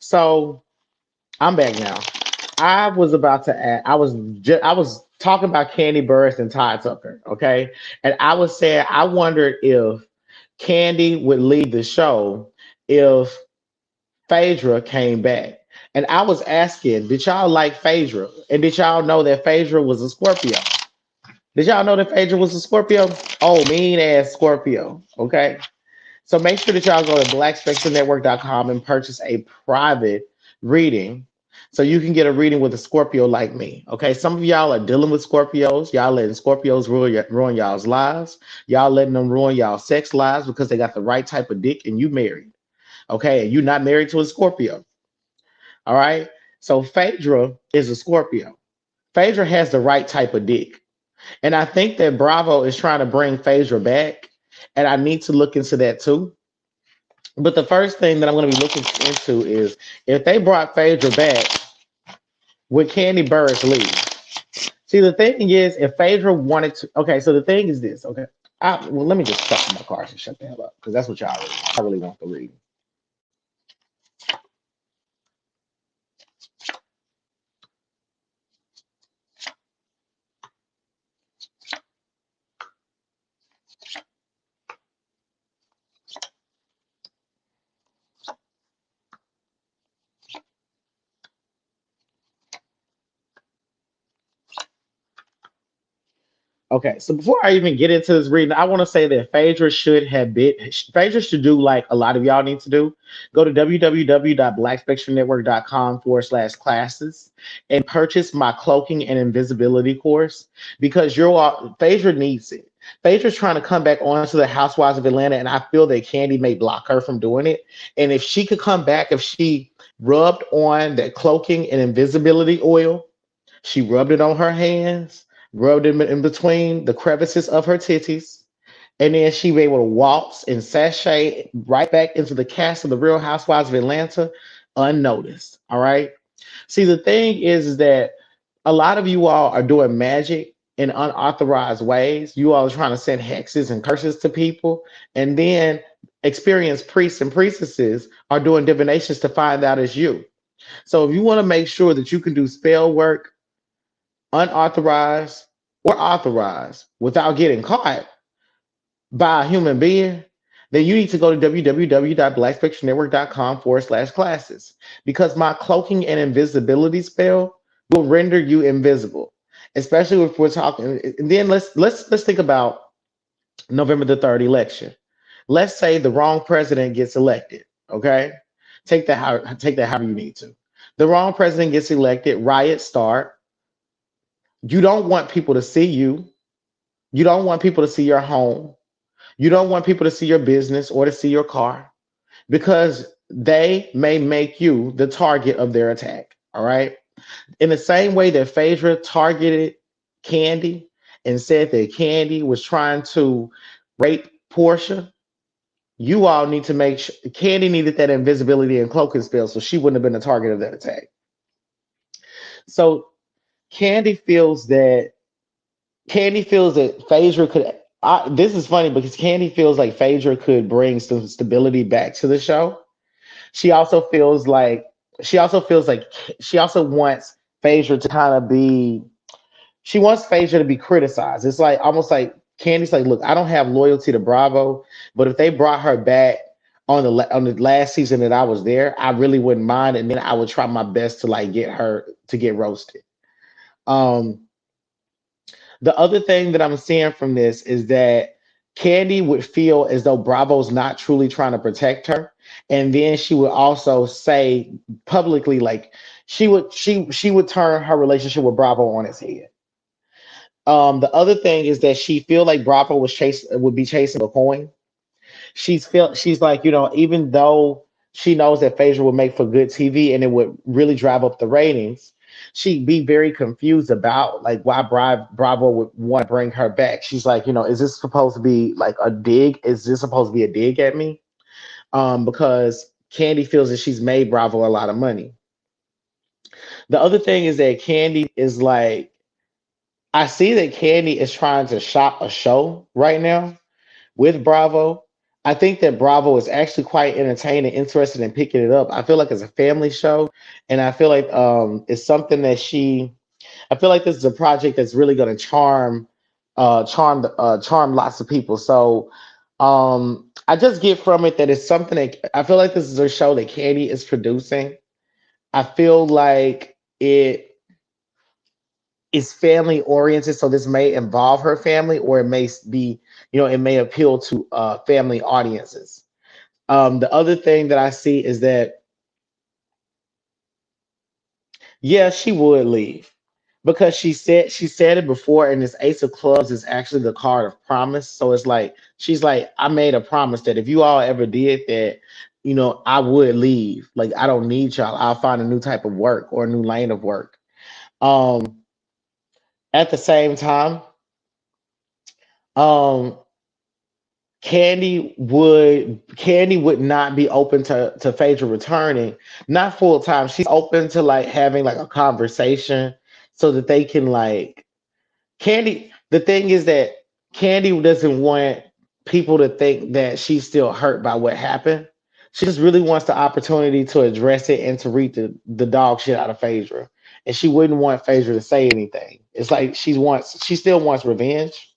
So I'm back now. I was about to add. I was talking about Kandi Burruss and Ty Tucker. Okay, and I was saying I wondered if Kandi would leave the show if Phaedra came back. And I was asking, did y'all like Phaedra? And did y'all know that Phaedra was a Scorpio? Did y'all know that Phaedra was a Scorpio? Oh, mean ass Scorpio. Okay. So make sure that y'all go to blackspectrumnetwork.com and purchase a private reading so you can get a reading with a Scorpio like me. Okay. Some of y'all are dealing with Scorpios. Y'all letting Scorpios ruin y'all's lives. Y'all letting them ruin y'all sex lives because they got the right type of dick and you married. Okay. And you're not married to a Scorpio. All right. So Phaedra is a Scorpio. Phaedra has the right type of dick. And I think that Bravo is trying to bring Phaedra back. And I need to look into that too. But the first thing that I'm going to be looking into is if they brought Phaedra back, would Kandi Burruss leave? See, the thing is, if Phaedra wanted to, okay, so the thing is this, okay. Well, let me just stop my cars and shut the hell up because that's what I really want to read. Okay, so before I even get into this reading, I want to say that Phaedra should do like a lot of y'all need to do. Go to www.blackspectrumnetwork.com/classes and purchase my cloaking and invisibility course because Phaedra needs it. Phaedra's trying to come back onto the Housewives of Atlanta, and I feel that Kandi may block her from doing it. And if she could come back, if she rubbed on that cloaking and invisibility oil, she rubbed it on her hands, rubbed it in between the crevices of her titties, and then she was able to waltz and sashay right back into the cast of the Real Housewives of Atlanta unnoticed. All right. See, the thing is that a lot of you all are doing magic in unauthorized ways. You all are trying to send hexes and curses to people, and then experienced priests and priestesses are doing divinations to find out it's you. So if you want to make sure that you can do spell work unauthorized or authorized without getting caught by a human being, then you need to go to www.blackspectrumnetwork.com/classes because my cloaking and invisibility spell will render you invisible, especially if we're talking. And then let's think about November the 3rd election. Let's say the wrong president gets elected. Okay, take that however you need to. The wrong president gets elected, riots start. You don't want people to see you. You don't want people to see your home. You don't want people to see your business or to see your car because they may make you the target of their attack. All right. In the same way that Phaedra targeted Kandi and said that Kandi was trying to rape Portia, you all need to make sure Kandi needed that invisibility and cloaking spell so she wouldn't have been the target of that attack. So Kandi feels that Phaedra could. This is funny because Kandi feels like Phaedra could bring some stability back to the show. She also feels like she also feels like she also wants Phaedra to kind of be. She wants Phaedra to be criticized. It's like almost like Candy's like, look, I don't have loyalty to Bravo, but if they brought her back on the last season that I was there, I really wouldn't mind, and then I would try my best to like get her to get roasted. Um, the other thing that I'm seeing from this is that Kandi would feel as though Bravo's not truly trying to protect her. And then she would also say publicly, like she would turn her relationship with Bravo on its head. The other thing is that she feel like Bravo would be chasing a coin. She's like, even though she knows that Phaedra would make for good TV and it would really drive up the ratings, she'd be very confused about like why Bravo would want to bring her back. She's like, is this supposed to be like a dig? Is this supposed to be a dig at me? Because Kandi feels that she's made Bravo a lot of money. The other thing is that Kandi is like, I see that Kandi is trying to shop a show right now with Bravo. I think that Bravo is actually quite entertaining, interested in picking it up. I feel like it's a family show, and I feel like it's something that she. I feel like this is a project that's really going to charm lots of people. So, I just get from it that it's something that I feel like this is a show that Kandi is producing. I feel like it is family oriented, so this may involve her family, or it may be, it may appeal to family audiences. The other thing that I see is that, yeah, she would leave because she said it before, and this Ace of Clubs is actually the card of promise. So it's like she's like, I made a promise that if you all ever did that, I would leave. Like I don't need y'all. I'll find a new type of work or a new lane of work. Um, at the same time, um, Candy would not be open to Phaedra returning, not full time. She's open to like having like a conversation so that they can like Candy. The thing is that Candy doesn't want people to think that she's still hurt by what happened. She just really wants the opportunity to address it and to read the dog shit out of Phaedra. And she wouldn't want Phaedra to say anything. It's like she still wants revenge.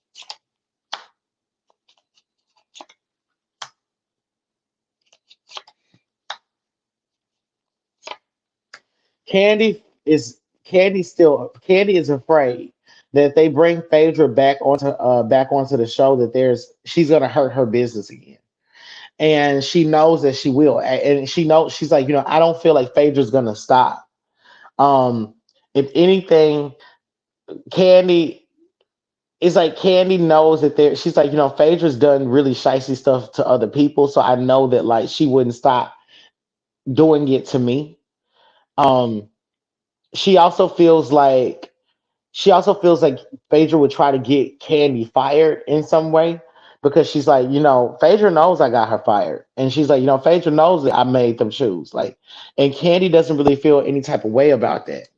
Candy is afraid that if they bring Phaedra back onto the show, that there's she's gonna hurt her business again. And she knows that she will. And she knows, she's like, I don't feel like Phaedra's gonna stop. Um, if anything, Candy it's like Candy knows that she's like, Phaedra's done really shicey stuff to other people. So I know that like she wouldn't stop doing it to me. Um, she also feels like She also feels like Phaedra would try to get Candy fired in some way, because she's like, Phaedra knows I got her fired. And she's like, Phaedra knows that I made them choose. Like, and Candy doesn't really feel any type of way about that.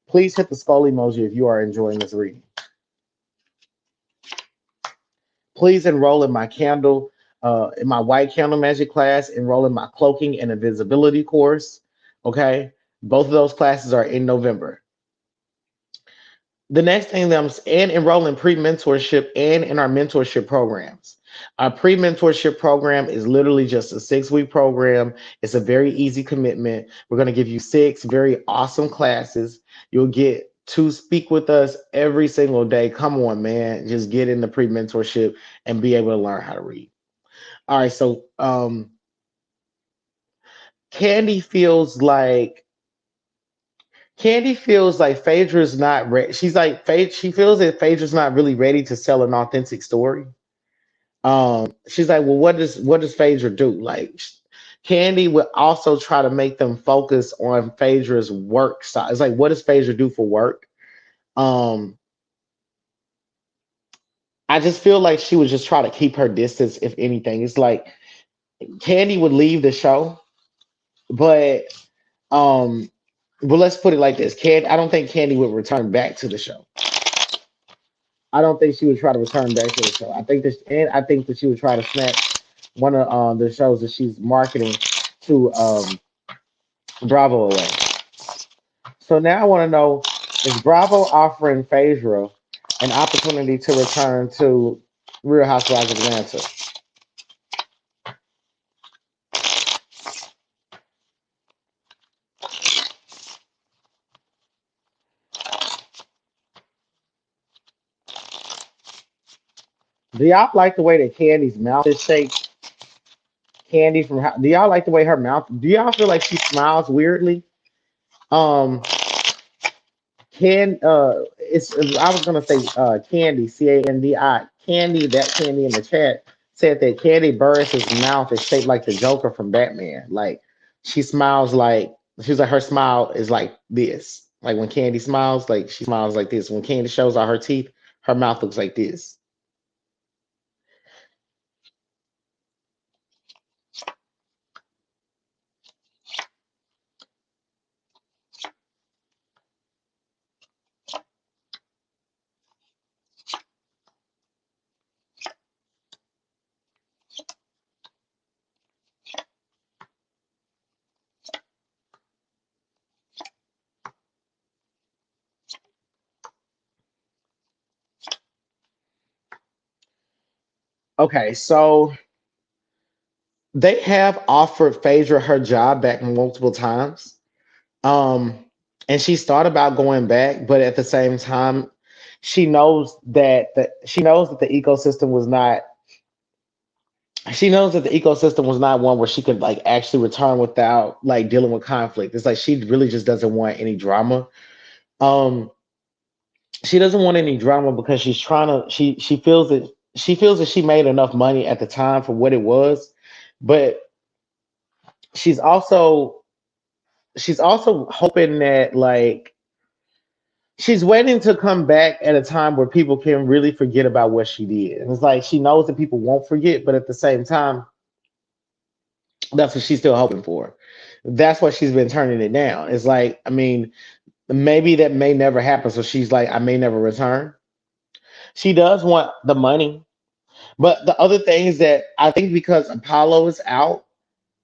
Please hit the skull emoji if you are enjoying this reading. Please enroll in my white candle magic class, enroll in my cloaking and invisibility course. Okay. Both of those classes are in November. The next thing that and enroll in pre-mentorship and in our mentorship programs. Our pre-mentorship program is literally just a 6-week program. It's a very easy commitment. We're going to give you 6 very awesome classes. You'll get to speak with us every single day. Come on, man. Just get in the pre-mentorship and be able to learn how to read. All right, so Candy feels like Phaedra's not ready. She's like, she feels that Phaedra's not really ready to sell an authentic story. She's like, well, what does Phaedra do? Like, Candy would also try to make them focus on Phaedra's work side. It's like, what does Phaedra do for work? Um, I just feel like she would just try to keep her distance, if anything. It's like Candy would leave the show, but um, but let's put it like this: I don't think Candy would return back to the show. I don't think she would try to return back to the show. I think that she would try to snatch one of the shows that she's marketing to Bravo away. So now I want to know, is Bravo offering Phaedra an opportunity to return to Real Housewives of Atlanta? Do y'all like the way that Candy's mouth is shaped? Do y'all like the way her mouth? Do y'all feel like she smiles weirdly? Um, Can it's I was gonna say Candy, Candi, Candy, that Candy in the chat said that Kandi Burruss's mouth is shaped like the Joker from Batman. Like she smiles like she's like her smile is like this. Like when Candy smiles, like she smiles like this. When Candy shows all her teeth, her mouth looks like this. Okay, so they have offered Phaedra her job back multiple times. Um, and she's thought about going back, but at the same time, she knows that the ecosystem was not she knows that the ecosystem was not one where she could like actually return without like dealing with conflict. It's like she really just doesn't want any drama. Um, she doesn't want any drama because she's trying to she feels that she made enough money at the time for what it was, but she's also she's also hoping that like she's waiting to come back at a time where people can really forget about what she did. And it's like she knows that people won't forget, but at the same time, that's what she's still hoping for. That's why she's been turning it down. It's like, I mean, maybe that may never happen. So she's like, I may never return. She does want the money. But the other thing is that I think because Apollo is out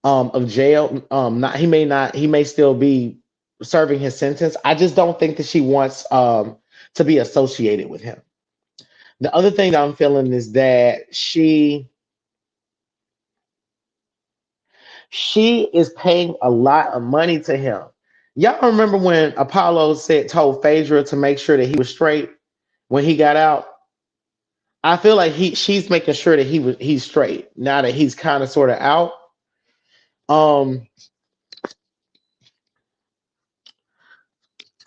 of jail, not he may still be serving his sentence. I just don't think that she wants to be associated with him. The other thing that I'm feeling is that she is paying a lot of money to him. Y'all remember when Apollo told Phaedra to make sure that he was straight when he got out? I feel like she's making sure that he's straight now that he's kind of sort of out. Um,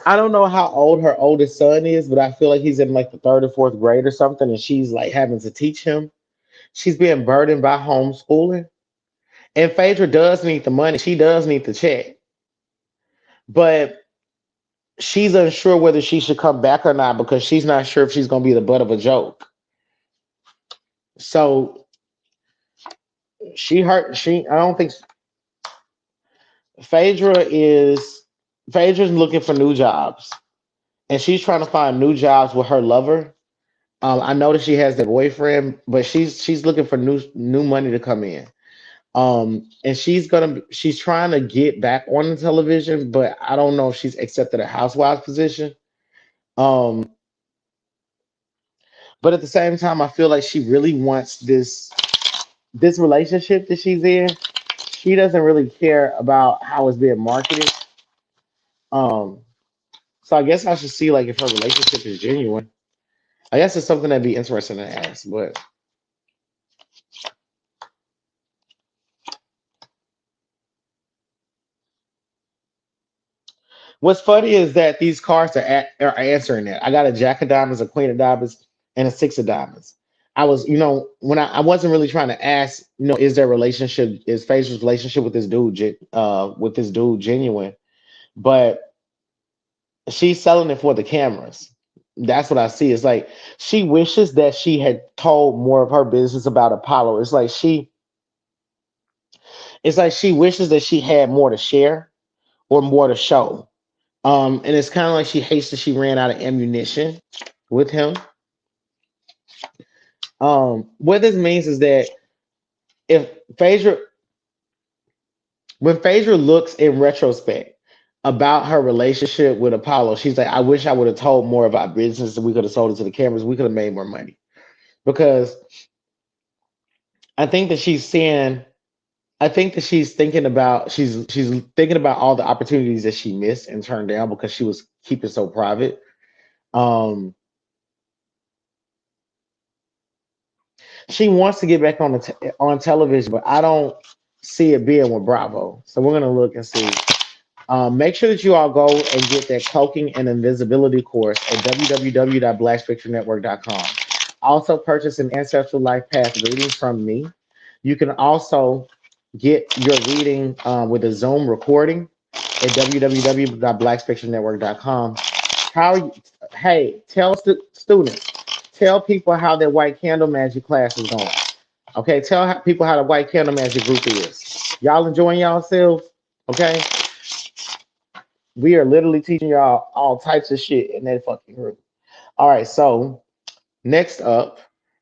I don't know how old her oldest son is, but I feel like he's in like the third or fourth grade or something, and she's like having to teach him. She's being burdened by homeschooling. And Phaedra does need the money. She does need the check. But she's unsure whether she should come back or not because she's not sure if she's going to be the butt of a joke. So I don't think Phaedra is, Phaedra's looking for new jobs and she's trying to find new jobs with her lover. I know that she has that boyfriend, but she's looking for new money to come in. And she's trying to get back on the television, but I don't know if she's accepted a housewife position. Um, but at the same time, I feel like she really wants this relationship that she's in. She doesn't really care about how it's being marketed. Um, so I guess I should see like if her relationship is genuine. I guess it's something that'd be interesting to ask. But what's funny is that these cards are answering that. I got a jack of diamonds, a queen of diamonds, and a six of diamonds. I was, when I wasn't really trying to ask, is Phaedra's relationship with with this dude genuine? But she's selling it for the cameras. That's what I see. It's like she wishes that she had told more of her business about Apollo. It's like she wishes that she had more to share or more to show. And it's kind of like she hates that she ran out of ammunition with him. What this means is that if Phaedra, when Phaedra looks in retrospect about her relationship with Apollo, she's like, I wish I would have told more of our business and we could have sold it to the cameras. We could have made more money. Because I think that she's seeing, I think that she's thinking about all the opportunities that she missed and turned down because she was keeping so private. Um, she wants to get back on television, but I don't see it being with Bravo. So we're gonna look and see. Make sure that you all go and get that cloaking and invisibility course at www.blackspectrumnetwork.com. Also purchase an ancestral life path reading from me. You can also get your reading with a Zoom recording at www.blackspectrumnetwork.com. Hey, tell students, tell people how their white candle magic class is going. Okay, tell people how the white candle magic group is. Y'all enjoying yourselves? Okay, we are literally teaching y'all all types of shit in that fucking group. All right, so next up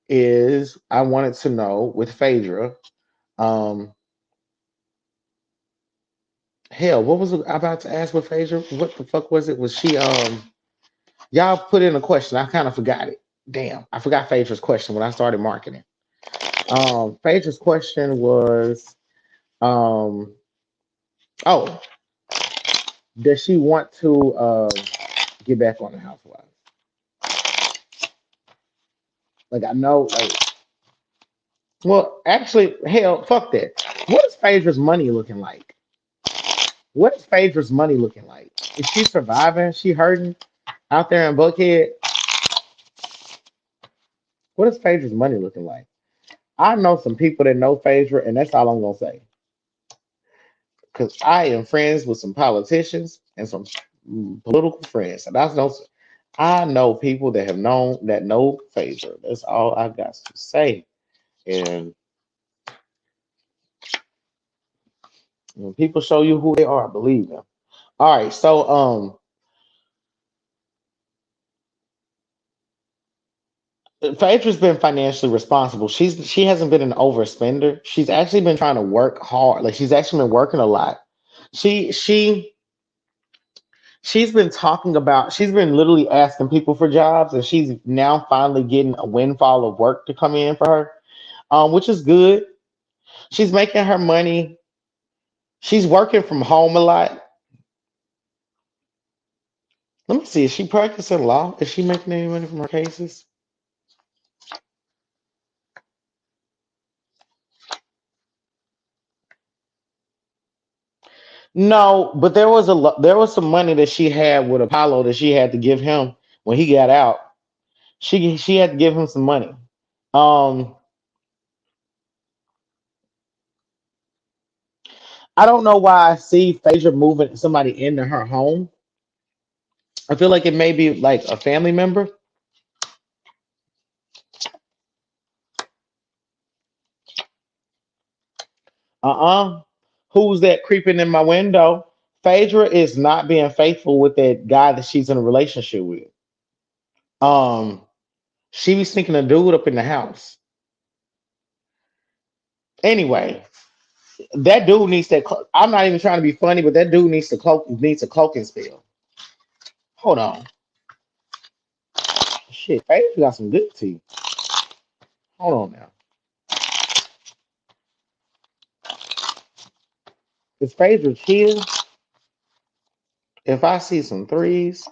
is I wanted to know with Phaedra. Um, hell, what was I about to ask with Phaedra? What the fuck was it? Was she y'all put in a question? I kind of forgot it. Damn, I forgot Phaedra's question when I started marketing. Phaedra's question was, um, oh, does she want to get back on the housewives? Like I know, like, well, actually, hell, fuck that. What is Phaedra's money looking like? What is Phaedra's money looking like? Is she surviving? She hurting out there in Buckhead? What is Phaedra's money looking like? I know some people that know Phaedra, and that's all I'm gonna say. Because I am friends with some politicians and some political friends, and I know people that have known that know Phaedra. That's all I got to say. And when people show you who they are, believe them. All right, so Phaedra's been financially responsible. She hasn't been an overspender. She's actually been trying to work hard. Like she's actually been working a lot. She she she's been talking about. She's been literally asking people for jobs, and she's now finally getting a windfall of work to come in for her, which is good. She's making her money. She's working from home a lot. Let me see. Is she practicing law? Is she making any money from her cases? No, but there was some money that she had with Apollo that she had to give him when he got out. She had to give him some money. Um, I don't know why I see Phaedra moving somebody into her home. I feel like it may be like a family member. Uh-uh. Who's that creeping in my window? Phaedra is not being faithful with that guy that she's in a relationship with. Um, she be sneaking a dude up in the house. Anyway, that dude needs that. I'm not even trying to be funny, but that dude needs a cloaking spell. Hold on, shit, Phaedra got some good teeth. Hold on now, is Phaedra here? If I see some threes,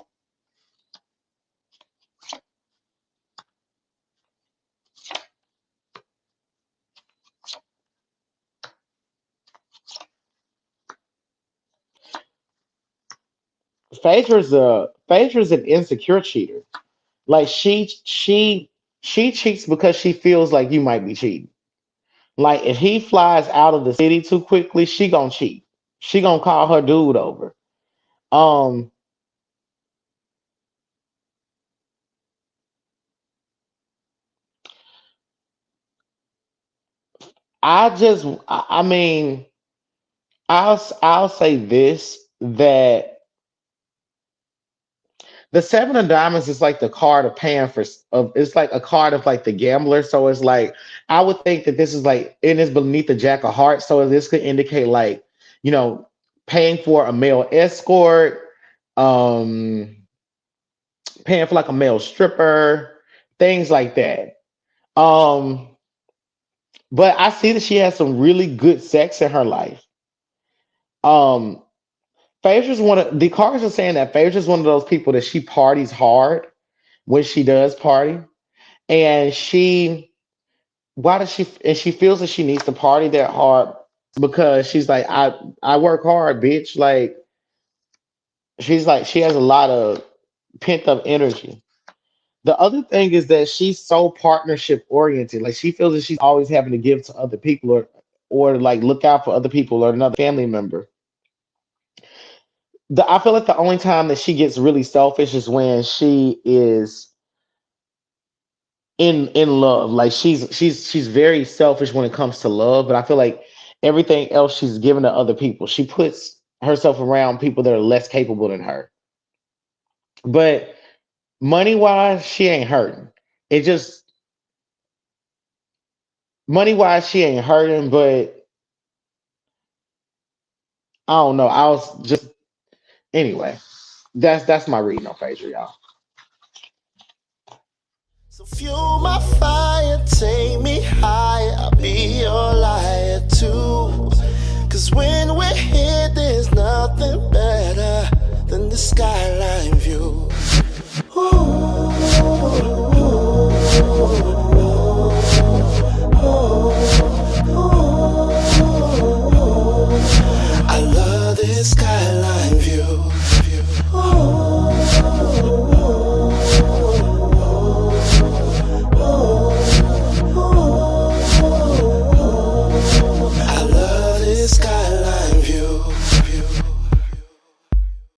Phaedra's an insecure cheater. Like she cheats because she feels like you might be cheating. Like if he flies out of the city too quickly, she gonna cheat. She gonna call her dude over. Um, I mean, I'll say this that the seven of diamonds is like the card of paying for of it's like a card of like the gambler. So it's like I would think that this is like it is beneath the jack of hearts. So this could indicate like you know paying for a male escort, um, paying for like a male stripper, things like that. Um, but I see that she has some really good sex in her life. Um, Phaedra's one of the cards are saying that Phaedra's one of those people that she parties hard when she does party, and she feels that she needs to party that hard because she's like I work hard, bitch. Like she's like she has a lot of pent up energy. The other thing is that she's so partnership oriented. Like she feels that she's always having to give to other people or like look out for other people or another family member. I feel like the only time that she gets really selfish is when she is in love. Like she's very selfish when it comes to love, but I feel like everything else she's given to other people. She puts herself around people that are less capable than her. But money wise, she ain't hurting. It just money wise, she ain't hurting, but I don't know. I was just anyway. That's my reading on Phaedra, y'all. So fuel my fire, take me higher, I'll be your liar too. Cause when we're here, there's nothing better than the skyline.